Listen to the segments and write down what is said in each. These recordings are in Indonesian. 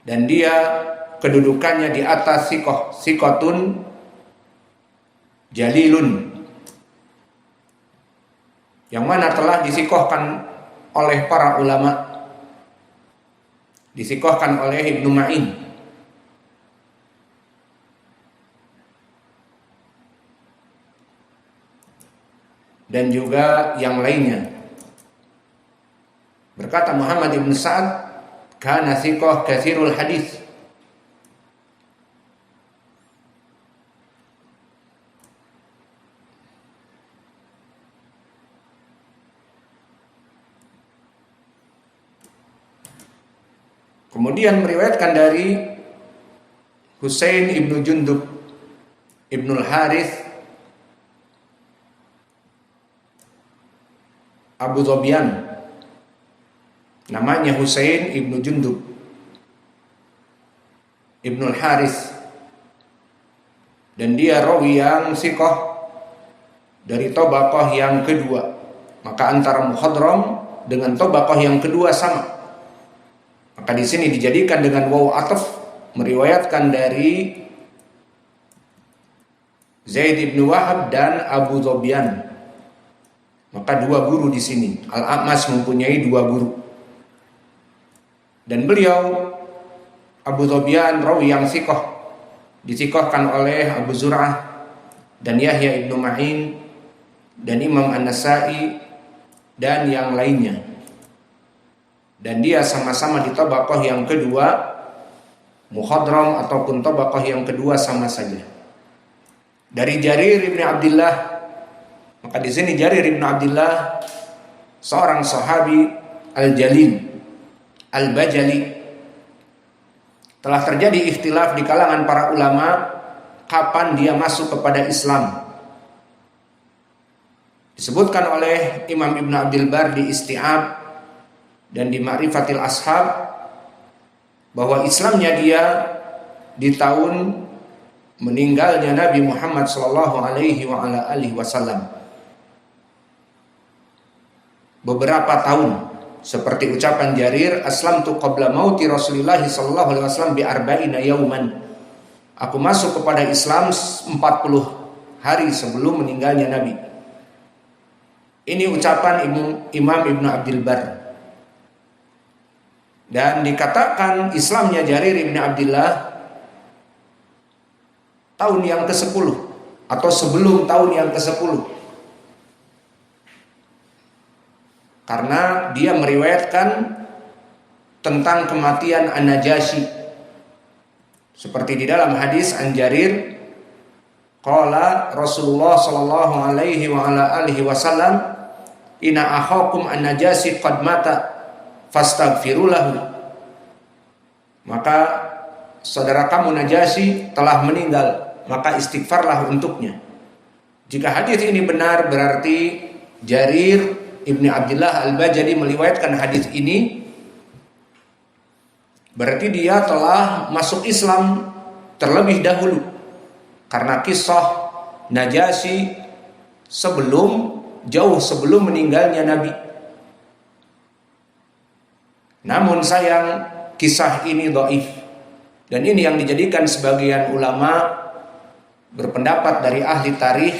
dan dia kedudukannya di atas sikotun jalilun, yang mana telah disikohkan oleh para ulama, disikohkan oleh Ibnu Ma'in. Dan juga yang lainnya. Berkata Muhammad ibn Sa'ad, kana thiqah katsirul hadis. Kemudian meriwayatkan dari Husain ibnu Jundub ibnul Harith Abu Zobian, namanya Husain ibnu Jundub ibnul Harith, dan dia rawi yang siqah dari tabaqah yang kedua. Maka antara mukhadram dengan tabaqah yang kedua sama. Maka di sini dijadikan dengan waw ataf, meriwayatkan dari Zaid ibn Wahab dan Abu Zobian. Maka dua guru di sini. Al-A'mas mempunyai dua guru. Dan beliau Abu Zobian rawi yang siqah, disikohkan oleh Abu Zur'ah dan Yahya ibnu Ma'in dan Imam An-Nasa'i dan yang lainnya. Dan dia sama-sama di tabaqah yang kedua, mukhadram ataupun tabaqah yang kedua sama saja. Dari Jarir ibn Abdullah, maka di sini Jarir ibn Abdullah seorang sahabi al-jalil, al-bajali. Telah terjadi ikhtilaf di kalangan para ulama kapan dia masuk kepada Islam. Disebutkan oleh Imam Ibn Abdul Bar di Isti'ab dan di Ma'rifatil Ashab bahwa Islamnya dia di tahun meninggalnya Nabi Muhammad sallallahu alaihi wasallam. Beberapa tahun, seperti ucapan Jarir, aslamtu qabla mauti Rasulillah sallallahu alaihi wasallam bi arba'ina yauman. Aku masuk kepada Islam 40 hari sebelum meninggalnya Nabi. Ini ucapan Imam Ibn Abdul Bar. Dan dikatakan Islamnya Jarir ibn Abdullah tahun yang ke-10 atau sebelum tahun yang ke-10. Karena dia meriwayatkan tentang kematian An-Najasyi. Seperti di dalam hadis An Jarir, qala Rasulullah sallallahu alaihi wasallam, inna akhakum An-Najasyi qad mata fastaghfiru lahu. Maka saudara kamu Najasyi telah meninggal, maka istighfarlah untuknya. Jika hadis ini benar, berarti Jarir ibni Abdullah al-Bajali meriwayatkan hadis ini, berarti dia telah masuk Islam terlebih dahulu. Karena kisah Najasyi jauh sebelum meninggalnya Nabi. Namun sayang, kisah ini dhaif. Dan ini yang dijadikan sebagian ulama berpendapat dari ahli tarikh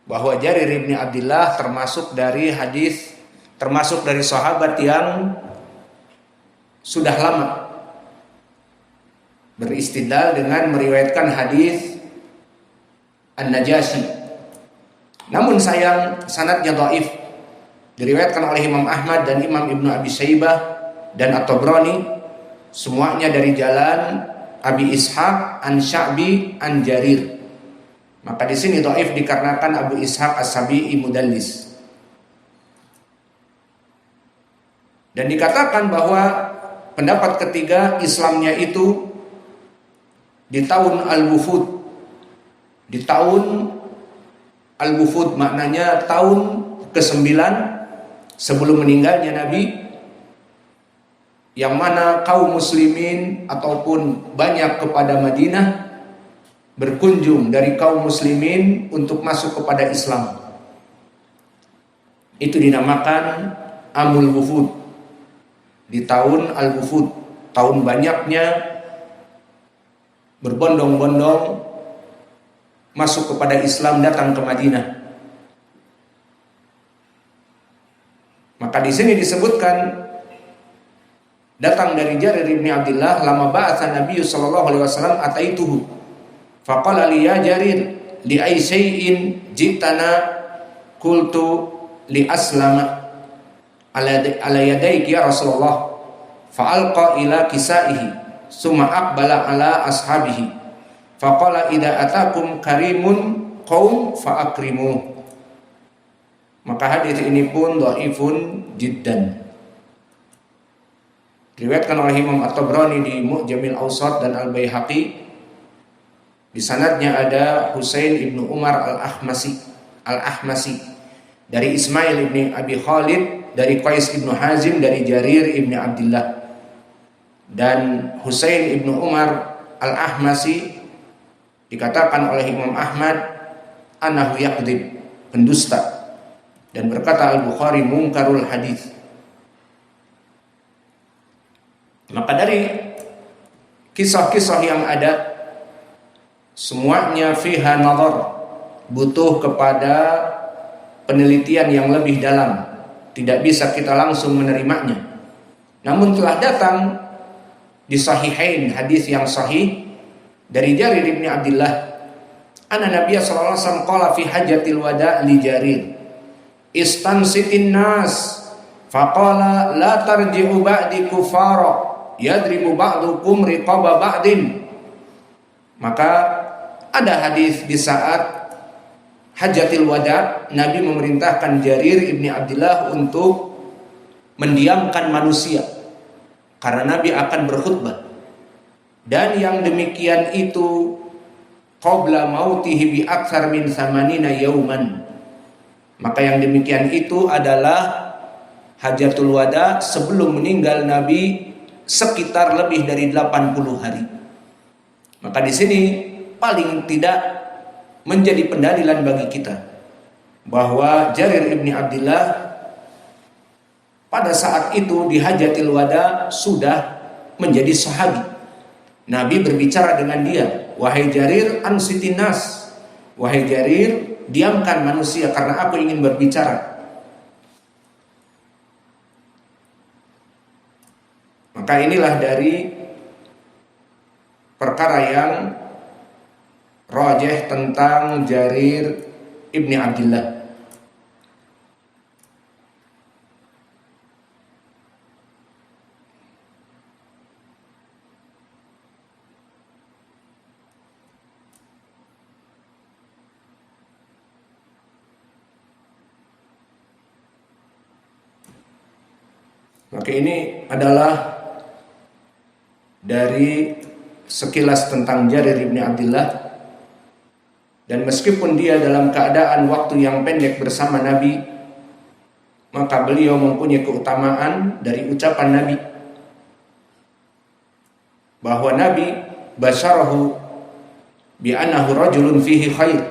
bahwa Jarir ibn Abdullah termasuk dari sahabat yang sudah lama beristidlal dengan meriwayatkan hadis An-Najasyi. Namun sayang, sanadnya dhaif. Diriwayatkan oleh Imam Ahmad dan Imam Ibnu Abi Syaibah dan At-Tabrani, semuanya dari jalan Abi Ishaq an Sya'bi an Jarir. Maka di sini dhaif dikarenakan Abu Ishaq As-Sabi'i mudallis. Dan dikatakan bahwa pendapat ketiga Islamnya itu di tahun Al-Wufud. Di tahun Al-Wufud maknanya tahun ke-9 sebelum meninggalnya Nabi, yang mana kaum muslimin ataupun banyak kepada Madinah berkunjung dari kaum muslimin untuk masuk kepada Islam. Itu dinamakan Amul Wufud. di tahun Al-Wufud, tahun banyaknya berbondong-bondong masuk kepada Islam, datang ke Madinah. Maka di sini disebutkan datang dari Jarir bin Abdullah, lama ba'atsa Nabi sallallahu alaihi wasallam ataituhu faqala li ya Jarir li ay syai'in jitana qultu li aslama ala yadayki ya Rasulullah fa'alqa ila kisaihi summa aqbala ala ashabihi faqala idza atakum karimun qaum fa'akrimu. Maka hadis ini pun dhaifun jiddan. Diriwayatkan oleh Imam At-Tabrani di Mu'jamil Awsat dan Al-Baihaqi. Di sanadnya ada Husain ibnu Umar Al-Ahmasi dari Ismail ibni Abi Khalid, dari Qais ibnu Hazim, dari Jarir ibni Abdullah. Dan Husain ibnu Umar Al-Ahmasi dikatakan oleh Imam Ahmad anahu yaqdib, pendusta, dan berkata Al-Bukhari munkarul hadis. Maka dari kisah-kisah yang ada, semuanya fiha nazar, butuh kepada penelitian yang lebih dalam. Tidak bisa kita langsung menerimanya. Namun telah datang di Sahihain hadis yang sahih dari Jarir bin Abdullah, anna Nabiy sallallahu alaihi wasallam qala fi hajjatil wada' li Jarir istansitin nas faqala la tarji'u ba'di kufara yadribu ba'dukum riqaba ba'din. Maka ada hadis di saat Hajjatil Wada, Nabi memerintahkan Jarir ibni Abdullah untuk mendiamkan manusia karena Nabi akan berkhutbah. Dan yang demikian itu qabla mautihi bi aktsar min samanina yauman. Maka yang demikian itu adalah Hajjatul Wada sebelum meninggal Nabi sekitar lebih dari 80 hari. Maka di sini paling tidak menjadi pendalilan bagi kita bahwa Jarir ibni Abdullah pada saat itu di Hajjatil Wada sudah menjadi sahabi. Nabi berbicara dengan dia, wahai Jarir ansitin nas, wahai Jarir diamkan manusia karena aku ingin berbicara. Maka inilah dari perkara yang rajih tentang Jarir ibni Abdullah. Maka ini adalah dari sekilas tentang Jarir ibni Abdullah. Dan meskipun dia dalam keadaan waktu yang pendek bersama Nabi, maka beliau mempunyai keutamaan dari ucapan Nabi bahwa Nabi basyarahu bi annahu rajulun fihi khair.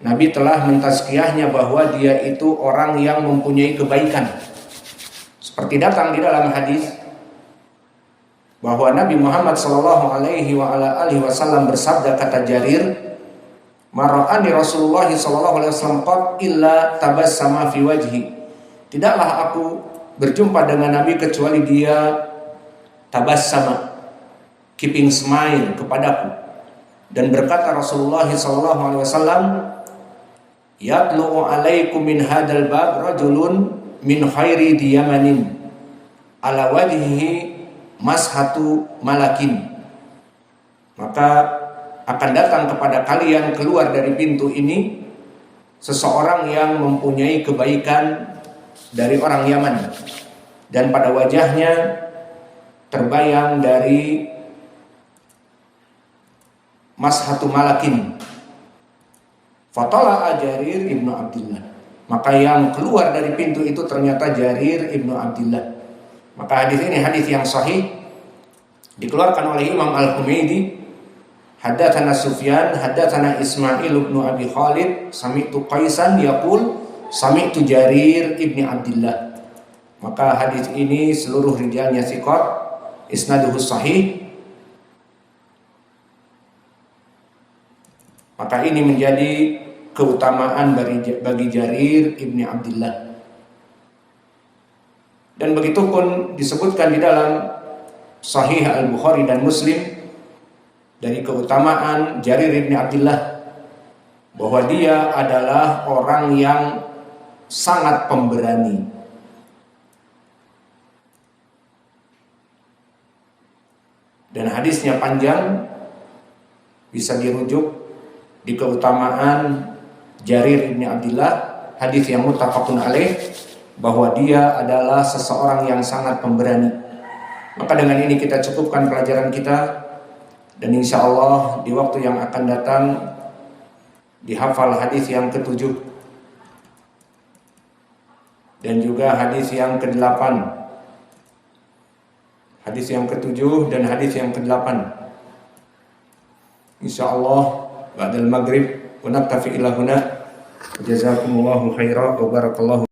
Nabi telah mentazkiyahnya bahwa dia itu orang yang mempunyai kebaikan. Seperti datang di dalam hadis bahwa Nabi Muhammad sallallahu alaihi wa ala alihi wasallam bersabda, kata Jarir, mara'ani Rasulullah sallallahu alaihi wasallam qad illa tabassama fi wajhi. Tidaklah aku berjumpa dengan Nabi kecuali dia tabassama, keeping smile kepadaku. Dan berkata Rasulullah sallallahu alaihi wasallam, yatlu'u alaikum min hadzal bab rajulun min khairi diyamanin ala wajhihi mashatu malakin. Maka akan datang kepada kalian keluar dari pintu ini seseorang yang mempunyai kebaikan dari orang Yaman, dan pada wajahnya terbayang dari mashatu malakin. Fatala Jarir ibnu Abdullah. Maka yang keluar dari pintu itu ternyata Jarir ibnu Abdullah. Maka hadis ini hadis yang sahih, dikeluarkan oleh Imam Al-Humaidi. Haddatsana Sufyan, haddatsana Ismail ibn Abi Khalid, sami'tu Qaisan yaqul, sami'tu Jarir ibni Abdullah. Maka hadis ini seluruh rijalnya thiqat, isnaduhu sahih. Maka ini menjadi keutamaan bagi Jarir ibni Abdullah. Dan begitu pun disebutkan di dalam Sahih Al-Bukhari dan Muslim dari keutamaan Jarir ibni Abdullah bahwa dia adalah orang yang sangat pemberani. Dan hadisnya panjang, bisa dirujuk di keutamaan Jarir ibni Abdullah, hadis yang muttafaqun alaih, bahwa dia adalah seseorang yang sangat pemberani. Maka dengan ini kita cukupkan pelajaran kita, dan insya Allah di waktu yang akan datang dihafal hadis yang ke-7 dan juga hadis yang ke-8, hadis yang ke-7 dan hadis yang ke-8. Insya Allah ba'dal maghrib wa naktafi ila huna. Jazakumullahu khairan wa barakallahu